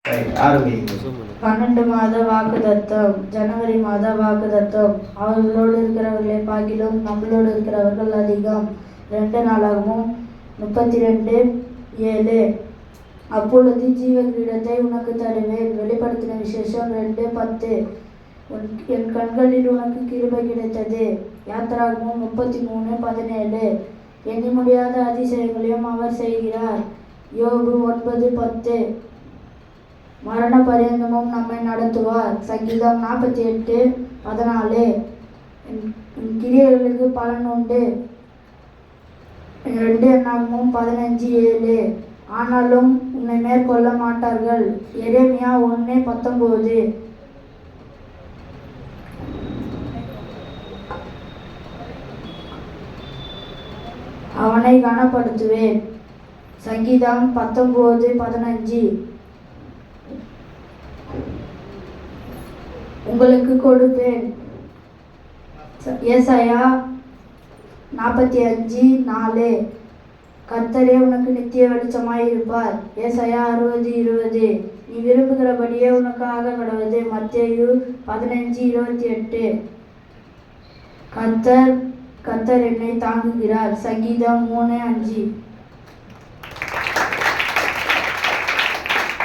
12 மாத வாக்குத்தத்தம். ஜனவரி மாத வாக்குத்தத்தம். அவர்களோடு இருக்கிறவர்களை பார்க்கிலும் நம்மளோடு இருக்கிறவர்கள் அதிகம். 2 நாளாகவும் 32:7. அப்பொழுது ஜீவ கிரீடத்தை உனக்கு தருவேன். வெளிப்படுத்தின விசேஷம் 2:10. என் கண்களில் உனக்கு கிருபை கிடைத்தது. யாத்திராகமும் 33:17. எண்ணி முடியாத அதிசயங்களையும் அவர் செய்கிறார். யோபு 9:10. மரண பரியந்தமும் நம்மை நடத்துவார். சங்கீதம் 48:14. என் கிரியைகளுக்கு பலன் உண்டு. 2 எண்ணாகமும் 15:7. ஆனாலும் உன்னை மேற்கொள்ள மாட்டார்கள். எரேமியா 1:19. அவனை கனப்படுத்துவேன். சங்கீதம் 19:15. உங்களுக்கு கொடுப்பேன். ஏசாயா 45:4. கர்த்தரே உனக்கு நித்திய வெளிச்சமாய் இருப்பார். ஏசாயா 60:20. நீ விரும்புகிறபடியே உனக்காக கடவுது. மத்தேயு 15:28. கர்த்தர் என்னை தாங்குகிறார். சங்கீதம் 3:5.